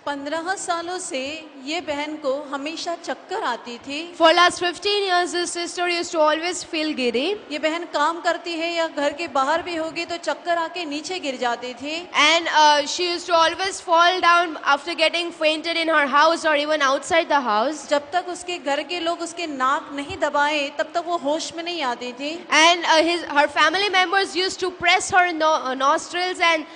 15 सालों से ये बहन को हमेशा चक्कर आती थी। For last 15 years, this sister used to always feel giddy. ये बहन काम करती है या घर के बाहर भी होगी तो चक्कर आके नीचे गिर जाती थी। And she used to always fall down after getting fainted in her house or even outside the house. जब तक उसके घर के लोग उसके नाक नहीं दबाए तब तक वो होश में नहीं आती थी। And her family members used to press her nostrils and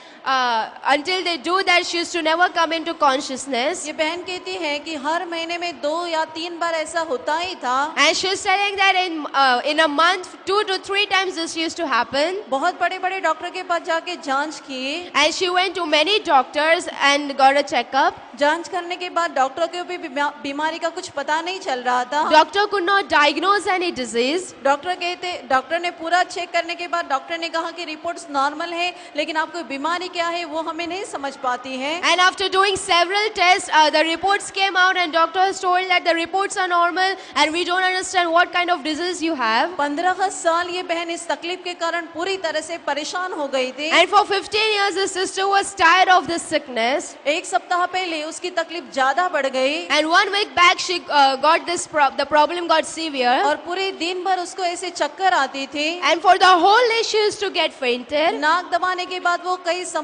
until they do that, she used to never come into consciousness. ये बहन कहती है कि हर महीने में 2 या 3 बार ऐसा होता ही था। And she is telling that in a month, 2 to 3 times this used to happen. बहुत बड़े-बड़े डॉक्टर के पास जाके जांच किए। And she went to many doctors and got a checkup. जांच करने के बाद डॉक्टरों को भी बीमारी का कुछ पता नहीं चल रहा था। Doctor could not diagnose any disease. Doctor ने पूरा चेक करने के बाद डॉक्टर ने कहा कि रिपोर्ट्स नॉर्मल है, लेकिन आपको बीमारी क्या है वो हमें नहीं समझ पाती है। And after doing several tests, the reports came out and doctor has told that the reports are normal and we don't understand what kind of disease you have. 15 साल ये बहन इस तकलीफ के कारण पूरी तरह से परेशान हो गई थी। And for 15 years, the sister was tired of this sickness. एक सप्ताह पहले उसकी तकलीफ ज्यादा बढ़ गई। And 1 week back, she got the problem got severe. और पूरे दिन भर उसको ऐसे चक्कर आती थी। And for the whole day, she used to get fainted. नाक दबाने के बाद वो कई समय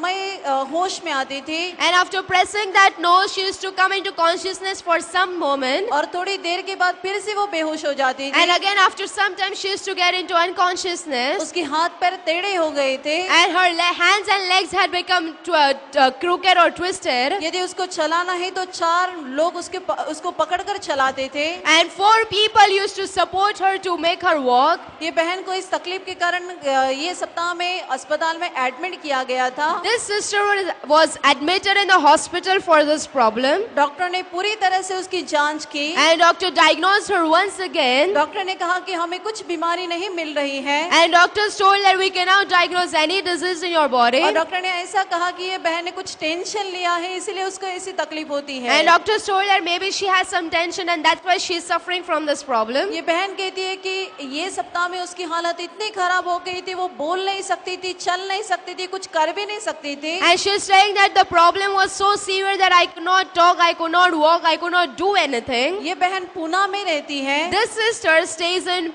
होश में आती थी। And after pressing that nose, she used to come into consciousness for some moment. और थोड़ी देर के बाद फिर से वो बेहोश हो जाती थी। And again, after some time, she used to get into unconsciousness. उसके हाथ पैर टेढ़े हो गए थे। And her hands and legs had become crooked or twisted. यदि उसको चलाना है तो 4 लोग उसको पकड़कर चलाते थे। And 4 people used to support her to make her walk. ये बहन को इस तकलीफ के कारण ये सप्ताह में अस्पताल में एडमिट किया गया था। This sister was admitted in the hospital for this problem. Doctor ने पूरी तरह से उसकी जांच की। And doctor diagnosed her once again. Doctor ने कहा कि हमें कुछ बीमारी नहीं मिल रही है। And doctors told that we cannot diagnose any disease in your body. और डॉक्टर ने ऐसा कहा कि ये बहन ने कुछ टेंशन लिया है इसलिए उसको ऐसी तकलीफ होती है। And doctors told that maybe she has some tension and that's why she is suffering from this problem. ये बहन कहती है कि ये सप्ताह में उसकी हालत इतनी खराब हो गई थी, वो बोल नहीं सकती थी, चल नहीं सकती थी, कुछ कर भी नहीं सकती थी। And she is saying that the problem was so severe that I could not talk, I could not walk, I could not do anything. ये बहन पूना में रहती है। This sister stays in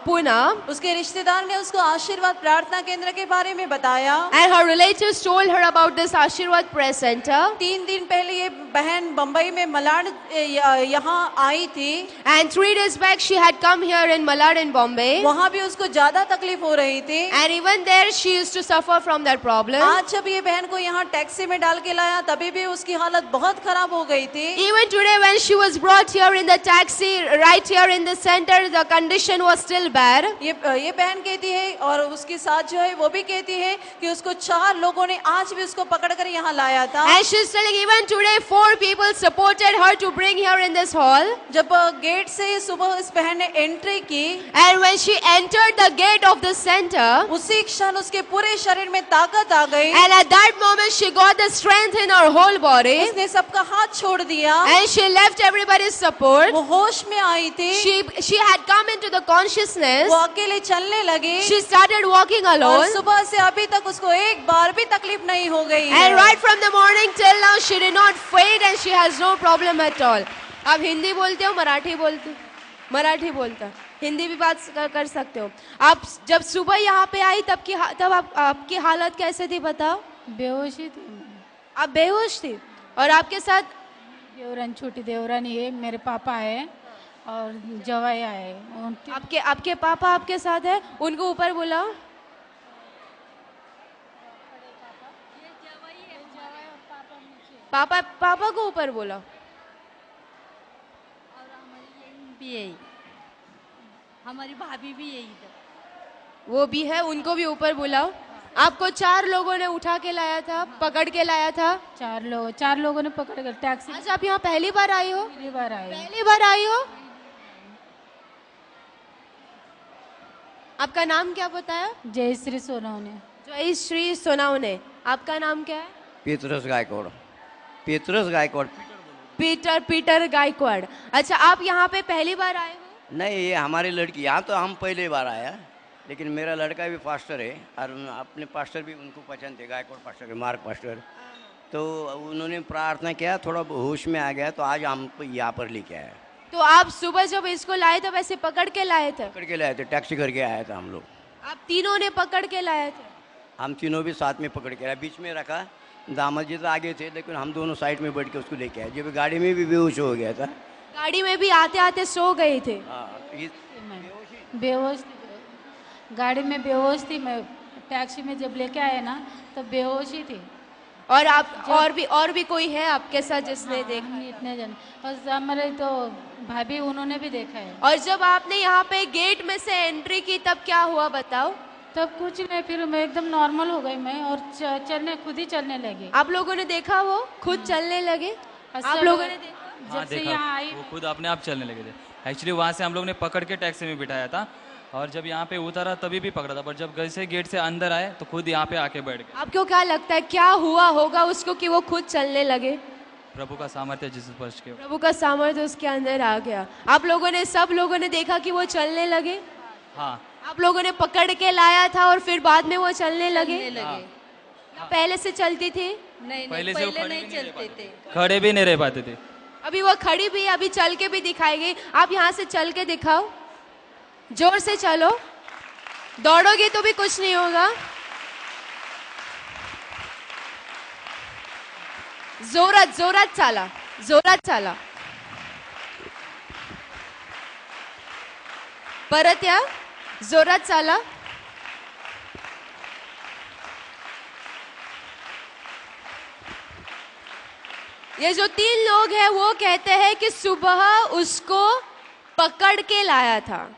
Pune. उसके रिश्तेदार ने उसको आशीर्वाद प्रार्थना केंद्र के बारे में बताया। And her relatives told her about this Ashirwad Prayer Center. 3 दिन पहले ये बहन बंबई में मलाड यहाँ आई थी। And 3 days back she had come here in Malad in Bombay. वहाँ भी उसको ज्यादा तकलीफ हो रही थी। And even there she used to suffer from that problem. आज जब ये बहन को यहाँ टैक्सी में डाल के लाया तभी भी उसकी हालत बहुत खराब हो गई थी। Even today when she was brought here in the taxi, right here in the center, the condition was still bad. ये बहन कहती है और उसके साथ जो है वो भी कहती है कि उसको 4 लोगों ने आज भी उसको पकड़कर यहाँ लाया था। And she's telling even today 4 people supported her to bring her in this hall. जब गेट से सुबह इस बहन ने एंट्री की, And when she entered the gate of the center, उसी क्षण उसके पूरे शरीर में ताकत आ गई। and at that moment she got the strength in her whole body. उसने सबका हाथ छोड़ दिया। And she left everybody's support. वो होश में आई थी। She had come into the consciousness. वो अकेले चलने लगी। She started walking और alone. सुबह से अभी तक उसको एक बार भी तकलीफ नहीं हो गई है। And right from the morning till now she did not faint and she has no problem at all. आप हिंदी बोलते हो, मराठी बोलते हो? मराठी बोलता, हिंदी भी बात कर सकते हो। आप जब सुबह यहाँ पे आई तब आपकी हालत कैसे थी बताओ? बेहोशी थी। आप बेहोश थी और आपके साथ देवरानी, छोटी देवरानी है, मेरे पापा है और जवाई है। आपके पापा आपके साथ है, उनको ऊपर बुलाओ। पापा को ऊपर बोला। और भी यही, हमारी भाभी भी यही था। वो भी है, उनको भी ऊपर बुलाओ। आपको 4 लोगों ने उठा के लाया था, पकड़ के लाया था? 4 लोगों ने पकड़ कर टैक्सी। आज आप यहाँ पहली बार आई हो? पहली बार आई। पहली बार आई हो? आपका नाम क्या बताया? जयश्री सोनावने। जयश्री सोनावने। आपका नाम क्या है? पेतरस गायकवाड़। पेतरस गायकवाड़। पीटर गायकवाड़। अच्छा, आप यहाँ पे पहली बार आए हो? नहीं, ये हमारी लड़की, यहाँ तो हम पहली बार आया, लेकिन मेरा लड़का भी पास्टर है और अपने पास्टर भी उनको पहचानते, गायकवाड़ पास्टर, मार्क पास्टर। तो उन्होंने प्रार्थना किया, थोड़ा होश में आ गया, तो आज हम यहाँ पर लेके आए। तो आप सुबह जब इसको लाए थे वैसे पकड़ के लाए थे? पकड़ के लाए थे, टैक्सी करके आया था हम लोग। आप तीनों ने पकड़ के लाए थे? हम तीनों भी साथ में पकड़ के आए, बीच में रखा, दामाद जी तो आगे थे, लेकिन हम दोनों साइड में बैठ के उसको लेके आए। जब गाड़ी में भी बेहोश हो गया था। गाड़ी में भी आते आते सो गए थे? हाँ, मैं बेहोश थी, गाड़ी में बेहोश थी। मैं टैक्सी में जब लेके आए ना तब बेहोश ही थी। और आप और भी कोई है आपके साथ जिसने देखा? हम इतने जन, और हमारे तो भाभी उन्होंने भी देखा है। और जब आपने यहाँ पे गेट में से एंट्री की तब क्या हुआ बताओ? तब कुछ नहीं, फिर मैं एकदम नॉर्मल हो गई मैं, और चलने खुद ही चलने लगी। आप लोगों ने देखा वो खुद चलने लगे? आप लोगों ने देखा? जब से यहाँ आई वो खुद अपने आप चलने लगे थे। एक्चुअली वहाँ से हम लोग ने पकड़ के टैक्सी में बिठाया था, और जब यहाँ पे उतारा तभी भी पकड़ा था, पर जब घर से गेट से अंदर आए तो खुद यहाँ पे आके बैठ गए। आपको क्या लगता है क्या हुआ होगा उसको कि वो खुद चलने लगे? प्रभु का सामर्थ्य जिस स्पर्श के। प्रभु का सामर्थ्य उसके अंदर आ गया। आप लोगों ने, सब लोगों ने देखा कि वो चलने लगे? हाँ, आप लोगों ने पकड़ के लाया था और फिर बाद में वो चलने लगे? हाँ। या पहले से चलती थी? नहीं पहले नहीं, से वो पहले खड़े नहीं भी नहीं चलते थे। खड़े भी नहीं रह पाते थे। अभी वो खड़ी भी, अभी चल के भी दिखाएगी। आप यहाँ से चल के दिखाओ, जोर से चलो, दौड़ोगे तो भी कुछ नहीं होगा। जोरात जोरात चाला, जोरात चाला। परत या, जोरात चाला। ये जो 3 लोग हैं वो कहते हैं कि सुबह उसको पकड़ के लाया था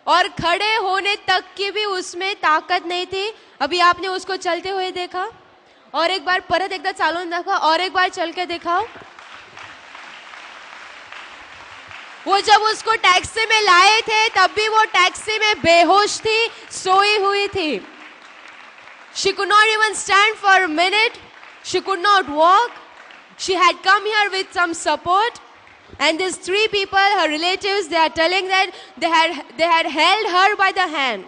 और खड़े होने तक की भी उसमें ताकत नहीं थी। अभी आपने उसको चलते हुए देखा, और एक बार परत एकदा चालून देखा, और एक बार चल के दिखाओ। वो जब उसको टैक्सी में लाए थे तब भी वो टैक्सी में बेहोश थी, सोई हुई थी। She could not even stand for a minute. She could not walk. She had come here with some support, and these 3 people, her relatives, they are telling that they had held her by the hand.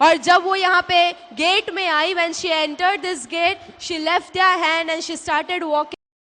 और जब वो यहाँ पे gate में आई, when she entered this gate, she left their hand and she started walking.